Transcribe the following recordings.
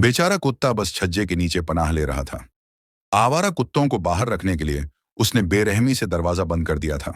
बेचारा कुत्ता बस छज्जे के नीचे पनाह ले रहा था। आवारा कुत्तों को बाहर रखने के लिए उसने बेरहमी से दरवाजा बंद कर दिया था,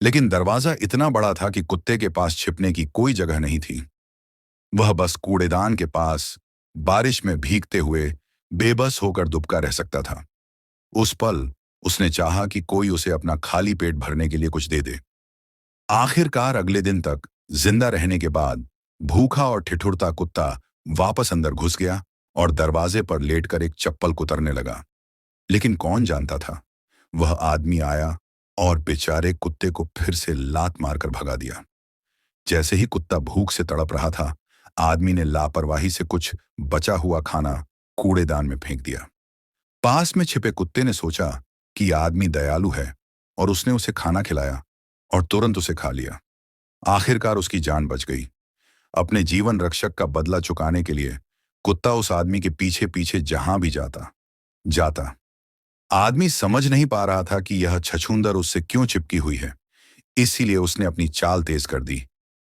लेकिन दरवाजा इतना बड़ा था कि कुत्ते के पास छिपने की कोई जगह नहीं थी। वह बस कूड़ेदान के पास बारिश में भीगते हुए बेबस होकर दुबका रह सकता था। उस पल उसने चाहा कि कोई उसे अपना खाली पेट भरने के लिए कुछ दे दे। आखिरकार अगले दिन तक जिंदा रहने के बाद भूखा और ठिठुरता कुत्ता वापस अंदर घुस गया और दरवाजे पर लेटकर एक चप्पल कुतरने लगा। लेकिन कौन जानता था, वह आदमी आया और बेचारे कुत्ते को फिर से लात मारकर भगा दिया। जैसे ही कुत्ता भूख से तड़प रहा था, आदमी ने लापरवाही से कुछ बचा हुआ खाना कूड़ेदान में फेंक दिया। पास में छिपे कुत्ते ने सोचा कि आदमी दयालु है और उसने उसे खाना खिलाया और तुरंत उसे खा लिया। आखिरकार उसकी जान बच गई। अपने जीवन रक्षक का बदला चुकाने के लिए कुत्ता उस आदमी के पीछे पीछे जहां भी जाता जाता। आदमी समझ नहीं पा रहा था कि यह छछूंदर उससे क्यों चिपकी हुई है, इसीलिए उसने अपनी चाल तेज कर दी।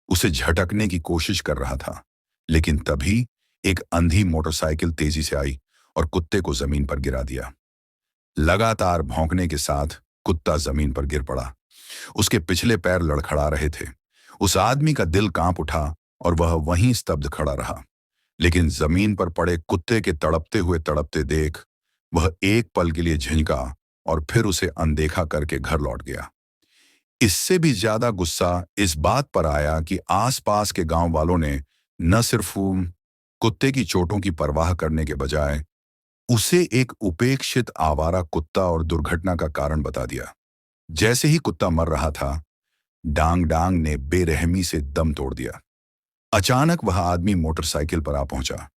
उसे झटकने की कोशिश कर रहा था, लेकिन तभी एक अंधी मोटरसाइकिल तेजी से आई और कुत्ते को जमीन पर गिरा दिया। लगातार भौंकने के साथ कुत्ता जमीन पर गिर पड़ा। उसके पिछले पैर लड़खड़ा रहे थे। उस आदमी का दिल कांप उठा और वह वहीं स्तब्ध खड़ा रहा। लेकिन जमीन पर पड़े कुत्ते के तड़पते हुए तड़पते देख वह एक पल के लिए झिझका और फिर उसे अनदेखा करके घर लौट गया। इससे भी ज्यादा गुस्सा इस बात पर आया कि आसपास के गांव वालों ने न सिर्फ कुत्ते की चोटों की परवाह करने के बजाय उसे एक उपेक्षित आवारा कुत्ता और दुर्घटना का कारण बता दिया। जैसे ही कुत्ता मर रहा था, डांग डांग ने बेरहमी से दम तोड़ दिया। अचानक वह आदमी मोटरसाइकिल पर आ पहुंचा।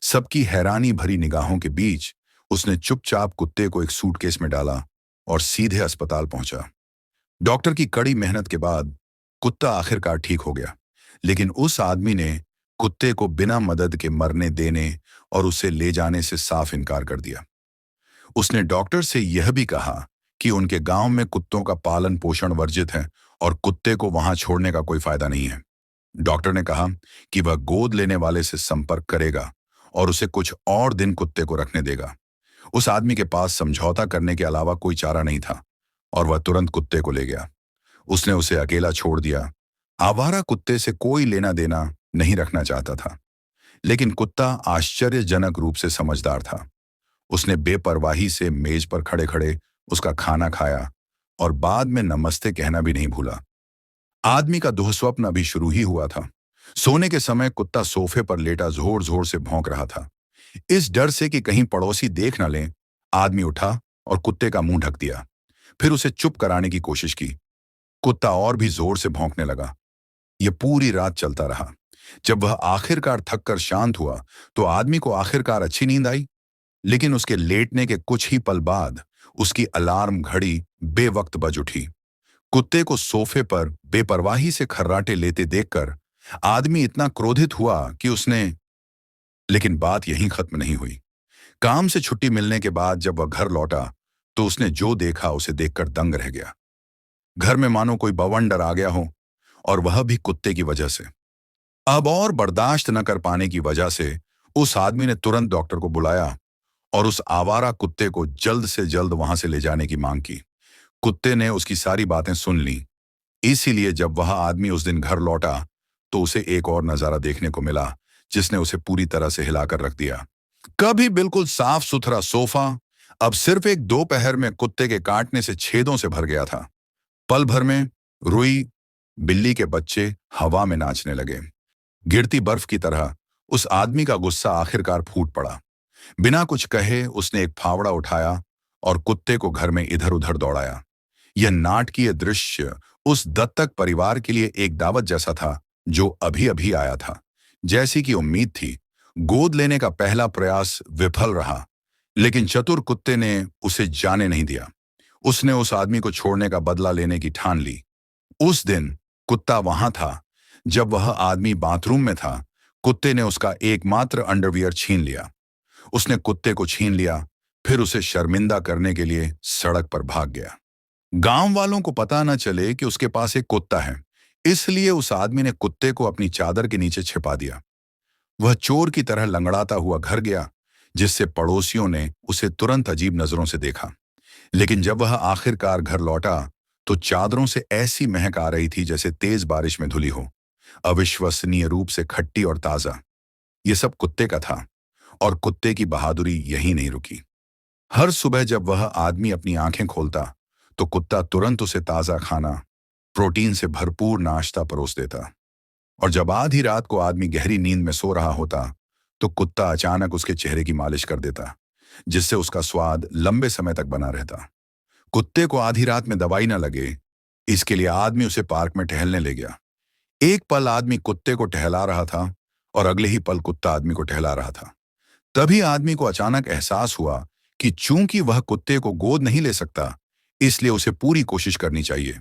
सबकी हैरानी भरी निगाहों के बीच उसने चुपचाप कुत्ते को एक सूटकेस में डाला और सीधे अस्पताल पहुंचा। डॉक्टर की कड़ी मेहनत के बाद कुत्ता आखिरकार ठीक हो गया, लेकिन उस आदमी ने कुत्ते को बिना मदद के मरने देने और उसे ले जाने से साफ इनकार कर दिया। उसने डॉक्टर से यह भी कहा कि उनके गांव में कुत्तों का पालन पोषण वर्जित है और कुत्ते को वहां छोड़ने का कोई फायदा नहीं है। डॉक्टर ने कहा कि वह गोद लेने वाले से संपर्क करेगा और उसे कुछ और दिन कुत्ते को रखने देगा। उस आदमी के पास समझौता करने के अलावा कोई चारा नहीं था और वह तुरंत कुत्ते को ले गया। उसने उसे अकेला छोड़ दिया। आवारा कुत्ते से कोई लेना देना नहीं रखना चाहता था, लेकिन कुत्ता आश्चर्यजनक रूप से समझदार था। उसने बेपरवाही से मेज पर खड़े खड़े उसका खाना खाया और बाद में नमस्ते कहना भी नहीं भूला। आदमी का दुःस्वप्न अभी शुरू ही हुआ था। सोने के समय कुत्ता सोफे पर लेटा जोर जोर से भौंक रहा था। इस डर से कि कहीं पड़ोसी देख न लें, आदमी उठा और कुत्ते का मुंह ढक दिया। फिर उसे चुप कराने की कोशिश की। कुत्ता और भी जोर से भौंकने लगा। यह पूरी रात चलता रहा। जब वह आखिरकार थककर शांत हुआ तो आदमी को आखिरकार अच्छी नींद आई, लेकिन उसके लेटने के कुछ ही पल बाद उसकी अलार्म घड़ी बेवक्त बज उठी। कुत्ते को सोफे पर बेपरवाही से खर्राटे लेते देखकर आदमी इतना क्रोधित हुआ कि उसने लेकिन बात यहीं खत्म नहीं हुई। काम से छुट्टी मिलने के बाद जब वह घर लौटा तो उसने जो देखा उसे देखकर दंग रह गया। घर में मानो कोई बवंडर आ गया हो, और वह भी कुत्ते की वजह से। अब और बर्दाश्त न कर पाने की वजह से उस आदमी ने तुरंत डॉक्टर को बुलाया और उस आवारा कुत्ते को जल्द से जल्द वहां से ले जाने की मांग की। कुत्ते ने उसकी सारी बातें सुन ली। इसीलिए जब वह आदमी उस दिन घर लौटा तो उसे एक और नजारा देखने को मिला जिसने उसे पूरी तरह से हिलाकर रख दिया। कभी बिल्कुल साफ सुथरा सोफा अब सिर्फ एक दोपहर में कुत्ते के काटने से छेदों से भर गया था। पल भर में रुई बिल्ली के बच्चे हवा में नाचने लगे। गिरती बर्फ की तरह उस आदमी का गुस्सा आखिरकार फूट पड़ा। बिना कुछ कहे उसने एक फावड़ा उठाया और कुत्ते को घर में इधर उधर दौड़ाया। यह नाटकीय दृश्य उस दत्तक परिवार के लिए एक दावत जैसा था जो अभी अभी आया था। जैसी कि उम्मीद थी, गोद लेने का पहला प्रयास विफल रहा, लेकिन चतुर कुत्ते ने उसे जाने नहीं दिया। उसने उस आदमी को छोड़ने का बदला लेने की ठान ली। उस दिन कुत्ता वहां था जब वह आदमी बाथरूम में था। कुत्ते ने उसका एकमात्र अंडरवियर छीन लिया। उसने कुत्ते को छीन लिया, फिर उसे शर्मिंदा करने के लिए सड़क पर भाग गया। गांव वालों को पता न चले कि उसके पास एक कुत्ता है, इसलिए उस आदमी ने कुत्ते को अपनी चादर के नीचे छिपा दिया। वह चोर की तरह लंगड़ाता हुआ घर गया, जिससे पड़ोसियों ने उसे तुरंत अजीब नजरों से देखा। लेकिन जब वह आखिरकार घर लौटा तो चादरों से ऐसी महक आ रही थी जैसे तेज बारिश में धुली हो, अविश्वसनीय रूप से खट्टी और ताजा। ये सब कुत्ते का था, और कुत्ते की बहादुरी यहीं नहीं रुकी। हर सुबह जब वह आदमी अपनी आंखें खोलता तो कुत्ता तुरंत उसे ताजा खाना, प्रोटीन से भरपूर नाश्ता परोस देता। और जब आधी रात को आदमी गहरी नींद में सो रहा होता तो कुत्ता अचानक उसके चेहरे की मालिश कर देता, जिससे उसका स्वाद लंबे समय तक बना रहता। कुत्ते को आधी रात में दवाई न लगे, इसके लिए आदमी उसे पार्क में टहलने ले गया। एक पल आदमी कुत्ते को टहला रहा था और अगले ही पल कुत्ता आदमी को टहला रहा था। तभी आदमी को अचानक एहसास हुआ कि चूंकि वह कुत्ते को गोद नहीं ले सकता, इसलिए उसे पूरी कोशिश करनी चाहिए।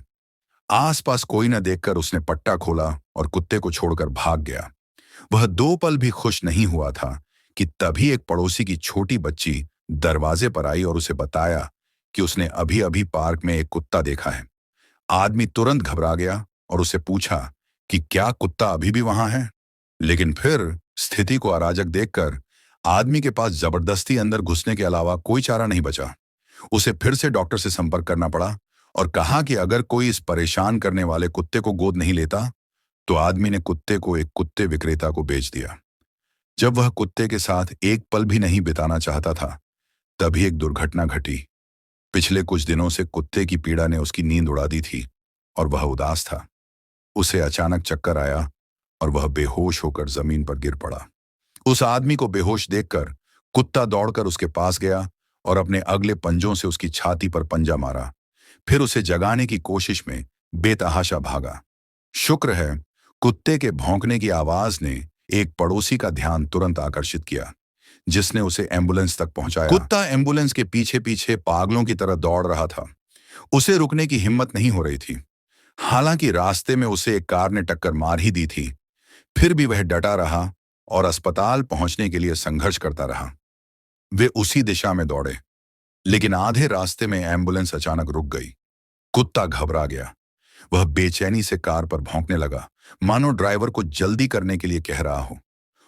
आसपास कोई न देखकर उसने पट्टा खोला और कुत्ते को छोड़कर भाग गया। वह 2 पल भी खुश नहीं हुआ था कि तभी एक पड़ोसी की छोटी बच्ची दरवाजे पर आई और उसे बताया कि उसने अभी अभी पार्क में एक कुत्ता देखा है। आदमी तुरंत घबरा गया और उससे पूछा कि क्या कुत्ता अभी भी वहां है। लेकिन फिर स्थिति को अराजक देखकर आदमी के पास जबरदस्ती अंदर घुसने के अलावा कोई चारा नहीं बचा। उसे फिर से डॉक्टर से संपर्क करना पड़ा और कहा कि अगर कोई इस परेशान करने वाले कुत्ते को गोद नहीं लेता तो आदमी ने कुत्ते को एक कुत्ते विक्रेता को बेच दिया। जब वह कुत्ते के साथ एक पल भी नहीं बिताना चाहता था, तभी एक दुर्घटना घटी। पिछले कुछ दिनों से कुत्ते की पीड़ा ने उसकी नींद उड़ा दी थी और वह उदास था। उसे अचानक चक्कर आया और वह बेहोश होकर जमीन पर गिर पड़ा। उस आदमी को बेहोश देखकर कुत्ता दौड़कर उसके पास गया और अपने अगले पंजों से उसकी छाती पर पंजा मारा। फिर उसे जगाने की कोशिश में बेतहाशा भागा। शुक्र है कुत्ते के भौंकने की आवाज ने एक पड़ोसी का ध्यान तुरंत आकर्षित किया, जिसने उसे एम्बुलेंस तक पहुंचाया। कुत्ता एम्बुलेंस के पीछे पीछे पागलों की तरह दौड़ रहा था। उसे रुकने की हिम्मत नहीं हो रही थी। हालांकि रास्ते में उसे एक कार ने टक्कर मार ही दी थी, फिर भी वह डटा रहा और अस्पताल पहुंचने के लिए संघर्ष करता रहा। वे उसी दिशा में दौड़े, लेकिन आधे रास्ते में एम्बुलेंस अचानक रुक गई। कुत्ता घबरा गया। वह बेचैनी से कार पर भौंकने लगा, मानो ड्राइवर को जल्दी करने के लिए कह रहा हो,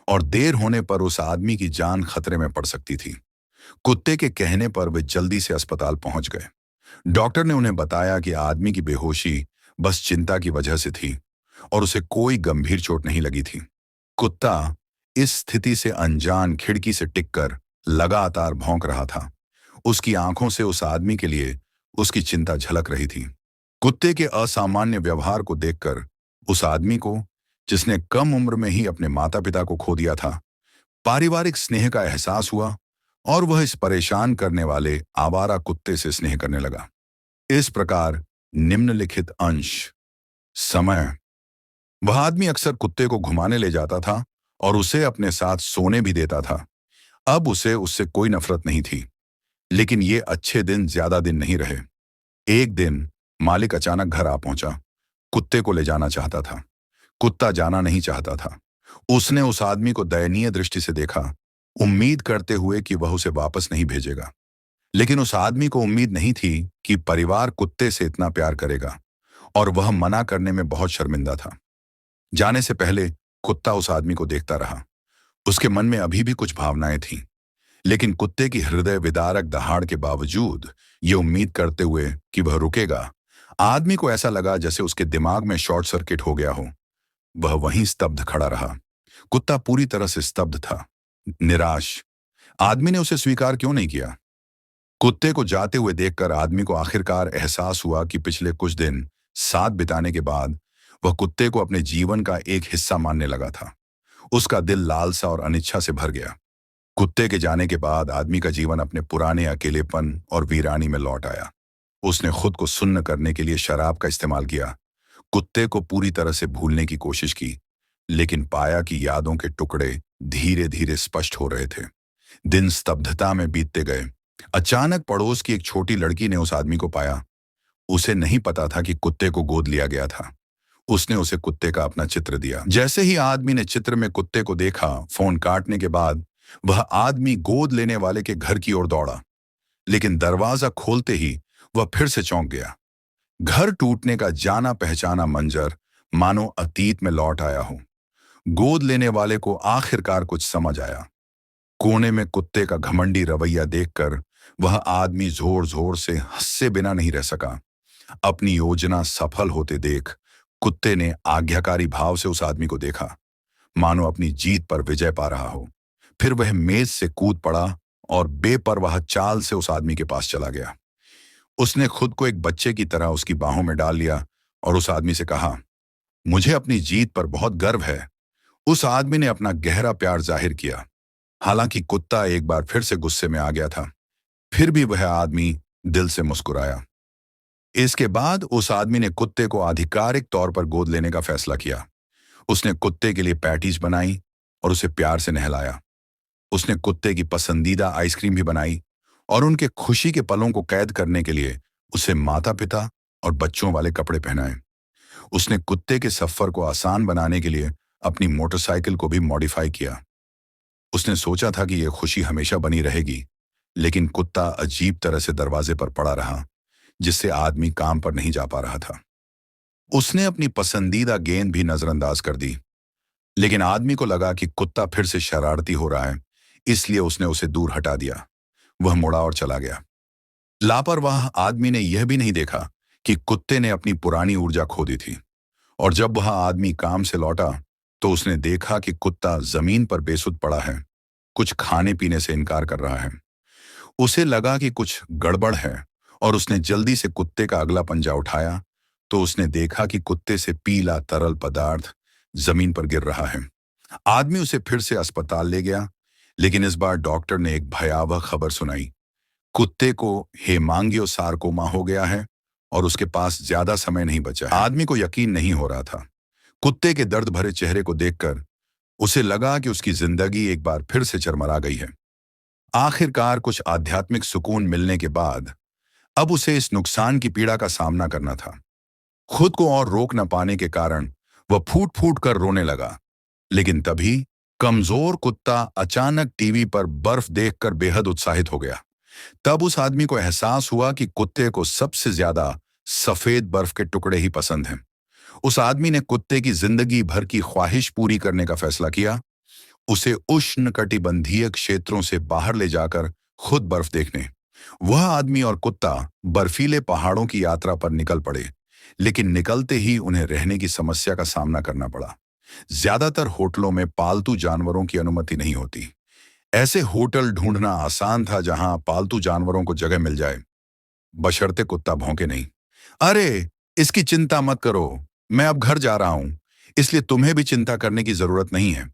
और देर होने पर उस आदमी की जान खतरे में पड़ सकती थी। कुत्ते के कहने पर वे जल्दी से अस्पताल पहुंच गए। डॉक्टर ने उन्हें बताया कि आदमी की बेहोशी बस चिंता की वजह से थी और उसे कोई गंभीर चोट नहीं लगी थी। कुत्ता इस स्थिति से अनजान खिड़की से टिककर लगातार भौंक रहा था। उसकी आंखों से उस आदमी के लिए उसकी चिंता झलक रही थी। कुत्ते के असामान्य व्यवहार को देखकर उस आदमी को, जिसने कम उम्र में ही अपने माता पिता को खो दिया था, पारिवारिक स्नेह का एहसास हुआ और वह इस परेशान करने वाले आवारा कुत्ते से स्नेह करने लगा। इस प्रकार निम्नलिखित अंश। समय। वह आदमी अक्सर कुत्ते को घुमाने ले जाता था और उसे अपने साथ सोने भी देता था। अब उसे उससे कोई नफरत नहीं थी, लेकिन ये अच्छे दिन ज्यादा दिन नहीं रहे। एक दिन मालिक अचानक घर आ पहुंचा। कुत्ते को ले जाना चाहता था। कुत्ता जाना नहीं चाहता था। उसने उस आदमी को दयनीय दृष्टि से देखा, उम्मीद करते हुए कि वह उसे वापस नहीं भेजेगा। लेकिन उस आदमी को उम्मीद नहीं थी कि परिवार कुत्ते से इतना प्यार करेगा, और वह मना करने में बहुत शर्मिंदा था। जाने से पहले कुत्ता उस आदमी को देखता रहा। उसके मन में अभी भी कुछ भावनाएं थीं, लेकिन कुत्ते की हृदय विदारक दहाड़ के बावजूद ये उम्मीद करते हुए कि वह रुकेगा, आदमी को ऐसा लगा जैसे उसके दिमाग में शॉर्ट सर्किट हो गया हो। वह वहीं स्तब्ध खड़ा रहा। कुत्ता पूरी तरह से स्तब्ध था, निराश। आदमी ने उसे स्वीकार क्यों नहीं किया? कुत्ते को जाते हुए देखकर आदमी को आखिरकार एहसास हुआ कि पिछले कुछ दिन साथ बिताने के बाद वह कुत्ते को अपने जीवन का एक हिस्सा मानने लगा था। उसका दिल लालसा और अनिच्छा से भर गया। कुत्ते के जाने के बाद आदमी का जीवन अपने पुराने अकेलेपन और वीरानी में लौट आया। उसने खुद को सुन्न करने के लिए शराब का इस्तेमाल किया, कुत्ते को पूरी तरह से भूलने की कोशिश की, लेकिन पाया कि यादों के टुकड़े धीरे धीरे स्पष्ट हो रहे थे। दिन स्तब्धता में बीतते गए। अचानक पड़ोस की एक छोटी लड़की ने उस आदमी को पाया। उसे नहीं पता था कि कुत्ते को गोद लिया गया था। उसने उसे कुत्ते का अपना चित्र दिया। जैसे ही आदमी ने चित्र में कुत्ते को देखा, फोन काटने के बाद वह आदमी गोद लेने वाले के घर की ओर दौड़ा, लेकिन दरवाजा खोलते ही वह फिर से चौंक गया। घर टूटने का जाना पहचाना मंजर मानो अतीत में लौट आया हो। गोद लेने वाले को आखिरकार कुछ समझ आया। कोने में कुत्ते का घमंडी रवैया देखकर वह आदमी जोर जोर से हंसे बिना नहीं रह सका। अपनी योजना सफल होते देख कुत्ते ने आज्ञाकारी भाव से उस आदमी को देखा, मानो अपनी जीत पर विजय पा रहा हो। फिर वह मेज से कूद पड़ा और बेपरवाह चाल से उस आदमी के पास चला गया। उसने खुद को एक बच्चे की तरह उसकी बाहों में डाल लिया और उस आदमी से कहा, मुझे अपनी जीत पर बहुत गर्व है। उस आदमी ने अपना गहरा प्यार जाहिर किया। हालांकि कुत्ता एक बार फिर से गुस्से में आ गया था, फिर भी वह आदमी दिल से मुस्कुराया। इसके बाद उस आदमी ने कुत्ते को आधिकारिक तौर पर गोद लेने का फैसला किया। उसने कुत्ते के लिए पैटीज बनाई और उसे प्यार से नहलाया। उसने कुत्ते की पसंदीदा आइसक्रीम भी बनाई और उनके खुशी के पलों को कैद करने के लिए उसे माता पिता और बच्चों वाले कपड़े पहनाए। उसने कुत्ते के सफर को आसान बनाने के लिए अपनी मोटरसाइकिल को भी मॉडिफाई किया। उसने सोचा था कि यह खुशी हमेशा बनी रहेगी, लेकिन कुत्ता अजीब तरह से दरवाजे पर पड़ा रहा, जिससे आदमी काम पर नहीं जा पा रहा था। उसने अपनी पसंदीदा गेंद भी नजरअंदाज कर दी, लेकिन आदमी को लगा कि कुत्ता फिर से शरारती हो रहा है, इसलिए उसने उसे दूर हटा दिया। वह मुड़ा और चला गया। लापरवाह आदमी ने यह भी नहीं देखा कि कुत्ते ने अपनी पुरानी ऊर्जा खो दी थी, और जब वह आदमी काम से लौटा तो उसने देखा कि कुत्ता जमीन पर बेसुध पड़ा है, कुछ खाने पीने से इनकार कर रहा है। उसे लगा कि कुछ गड़बड़ है और उसने जल्दी से कुत्ते का अगला पंजा उठाया तो उसने देखा कि कुत्ते से पीला तरल पदार्थ जमीन पर गिर रहा है। आदमी उसे फिर से अस्पताल ले गया, लेकिन इस बार डॉक्टर ने एक भयावह खबर सुनाई। कुत्ते को हेमांगियोसार्कोमा हो गया है और उसके पास ज्यादा समय नहीं बचा है। आदमी को यकीन नहीं हो रहा था। कुत्ते के दर्द भरे चेहरे को देखकर उसे लगा कि उसकी जिंदगी एक बार फिर से चरमरा गई है। आखिरकार कुछ आध्यात्मिक सुकून मिलने के बाद अब उसे इस नुकसान की पीड़ा का सामना करना था। खुद को और रोक न पाने के कारण वह फूट फूट कर रोने लगा। लेकिन तभी कमजोर कुत्ता अचानक टीवी पर बर्फ देखकर बेहद उत्साहित हो गया। तब उस आदमी को एहसास हुआ कि कुत्ते को सबसे ज्यादा सफेद बर्फ के टुकड़े ही पसंद हैं। उस आदमी ने कुत्ते की जिंदगी भर की ख्वाहिश पूरी करने का फैसला किया। उसे उष्णकटिबंधीय क्षेत्रों से बाहर ले जाकर खुद बर्फ देखने। वह आदमी और कुत्ता बर्फीले पहाड़ों की यात्रा पर निकल पड़े, लेकिन निकलते ही उन्हें रहने की समस्या का सामना करना पड़ा। ज्यादातर होटलों में पालतू जानवरों की अनुमति नहीं होती। ऐसे होटल ढूंढना आसान था जहां पालतू जानवरों को जगह मिल जाए, बशर्ते कुत्ता भौंके नहीं। अरे, इसकी चिंता मत करो, मैं अब घर जा रहा हूं, इसलिए तुम्हें भी चिंता करने की जरूरत नहीं है।